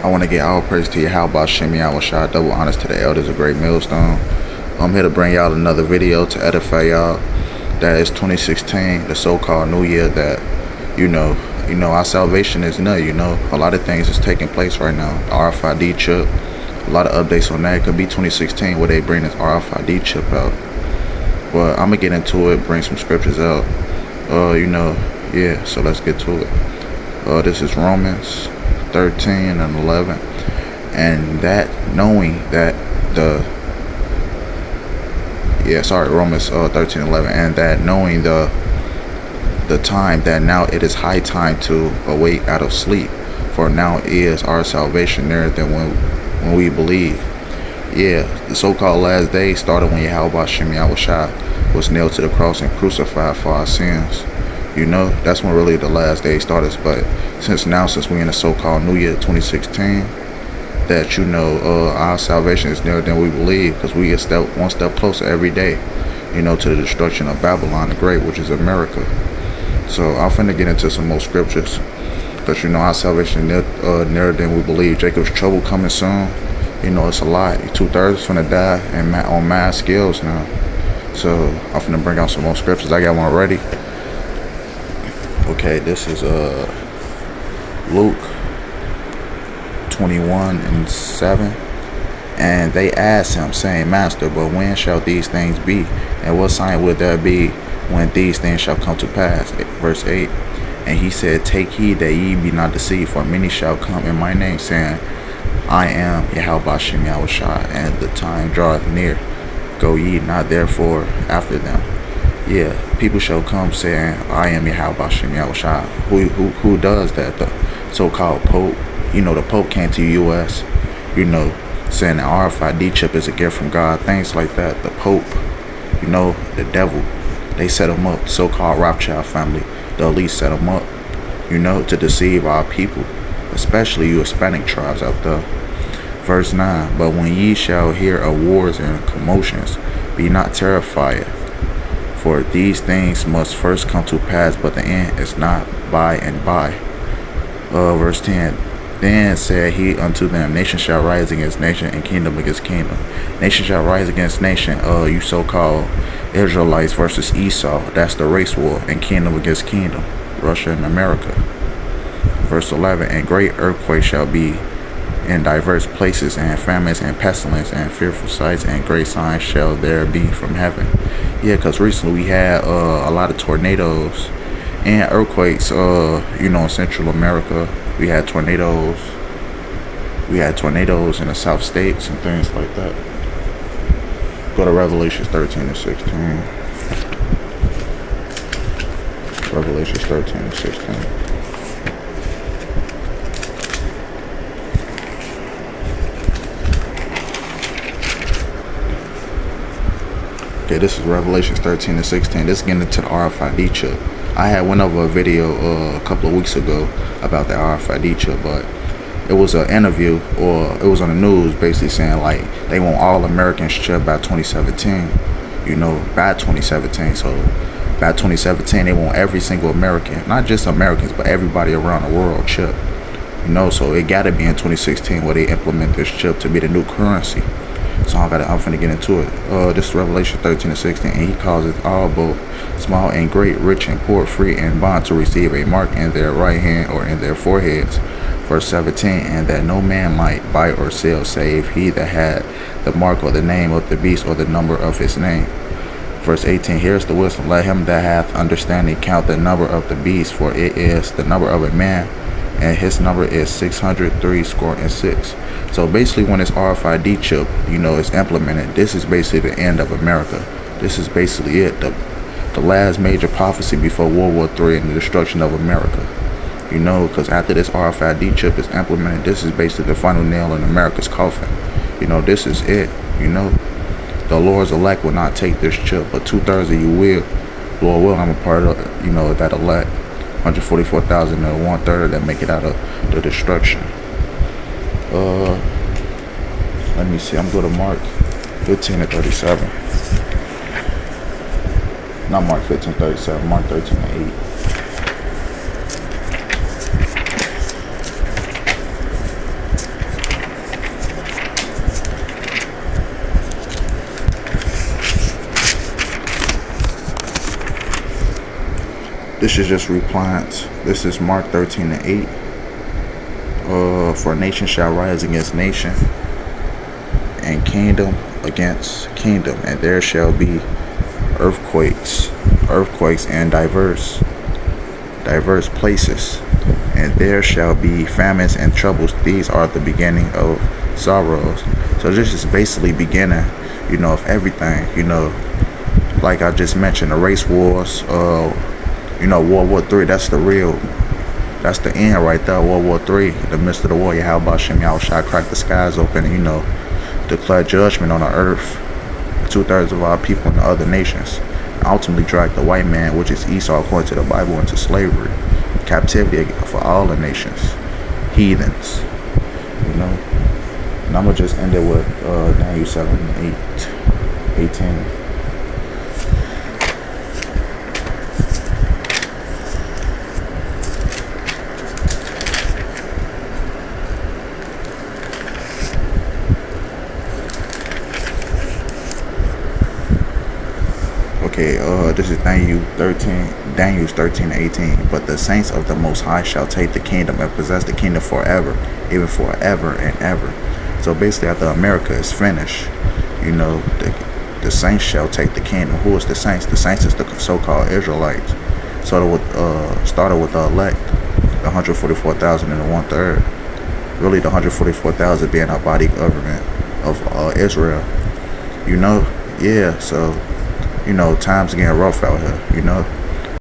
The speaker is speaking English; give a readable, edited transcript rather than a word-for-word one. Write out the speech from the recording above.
I want to get all praise to Yahawa Basham Yahawashi. Double honors to the elders of Great Millstone. I'm here to bring y'all another video to edify y'all. That is 2016, the so-called New Year. That you know, our salvation is new. A lot of things is taking place right now. The RFID chip, a lot of updates on that. It could be 2016 where they bring this RFID chip out. But I'm gonna get into it, bring some scriptures out. So let's get to it. This is Romans 13 and 11, and that knowing that Romans 13 and 11, and that knowing the time that now it is high time to awake out of sleep, for now is our salvation nearer than when we believe. The so-called last day started when Yahawa Basham Yahawashi was nailed to the cross and crucified for our sins. That's when really the last day started. But since we're in the so-called New Year 2016, that our salvation is nearer than we believe, because we get one step closer every day, to the destruction of Babylon the Great, which is America. So I'm finna get into some more scriptures, because our salvation is nearer than we believe. Jacob's trouble coming soon. It's a lot. 2/3 finna die and on mass scales now. So I'm finna bring out some more scriptures. I got one ready. Okay, this is Luke 21 and 7. And they asked him, saying, Master, but when shall these things be? And what sign will there be when these things shall come to pass? Verse 8. And he said, Take heed that ye be not deceived, for many shall come in my name, saying, I am Yahawa Basham Yahawashi, and the time draweth near. Go ye not therefore after them. People shall come saying, I am Yahawa Basham Yahawashi. Who does that? The so-called Pope. The Pope came to the U.S., saying the RFID chip is a gift from God, things like that. The Pope, the devil, they set him up. The so-called Rothschild family, the elite set him up, to deceive our people, especially you Hispanic tribes out there. Verse 9, but when ye shall hear of wars and commotions, be not terrified. For these things must first come to pass, but the end is not by and by. Verse 10. Then said he unto them, Nation shall rise against nation, and kingdom against kingdom. Nation shall rise against nation. You so-called Israelites versus Esau. That's the race war. And kingdom against kingdom. Russia and America. Verse 11. And great earthquakes shall be in diverse places, and famines and pestilence and fearful sights, and great signs shall there be from heaven. Because recently we had a lot of tornadoes and earthquakes. In Central America, we had tornadoes. We had tornadoes in the South States and things like that. Go to Revelation 13 and 16. Revelation 13 and 16. Okay, this is Revelation 13 and 16. This is getting into the RFID chip. I had went over a video a couple of weeks ago about the RFID chip, but it was an interview, or it was on the news, basically saying like they want all Americans chip by 2017. By 2017. So by 2017, they want every single American, not just Americans, but everybody around the world chip. So it got to be in 2016 where they implement this chip to be the new currency. So I'm finna get into it. This is Revelation 13 and 16. And he causes all, both small and great, rich and poor, free and bond, to receive a mark in their right hand or in their foreheads. Verse 17. And that no man might buy or sell, save he that had the mark or the name of the beast or the number of his name. Verse 18. Here's the wisdom. Let him that hath understanding count the number of the beast, for it is the number of a man, and his number is 636. So basically, when this RFID chip, is implemented, this is basically the end of America. This is basically it. The last major prophecy before World War III and the destruction of America. Because after this RFID chip is implemented, this is basically the final nail in America's coffin. This is it. The Lord's elect will not take this chip, but 2/3 of you will. Lord will. I'm a part of, that elect. 144,000 and 1/3 that make it out of the destruction. Let me see. I'm going to Mark 15 and 37. Not Mark 15 37. Mark 13 and 8. This is just repliance. This is Mark 13:8. For nation shall rise against nation, and kingdom against kingdom, and there shall be earthquakes in diverse places, and there shall be famines and troubles. These are the beginning of sorrows. So this is basically beginning, of everything. Like I just mentioned, the race wars. World War III. That's the end right there. World War III. The midst of the war, Yahawa Basham Yahawashi cracked the skies open and declared judgment on the earth. 2/3 of our people in the other nations. Ultimately dragged the white man, which is Esau according to the Bible, into slavery, captivity for all the nations, heathens. And I'm gonna just end it with Daniel 7:18. Okay, this is Daniel's 13:18. But the saints of the Most High shall take the kingdom and possess the kingdom forever, even forever and ever. So basically, after America is finished, the saints shall take the kingdom. Who is the saints? The saints is the so-called Israelites. So it started with the elect, the 144,000 and the 1/3. Really, the 144,000 being our body government of Israel. Yeah. So. Times getting rough out here,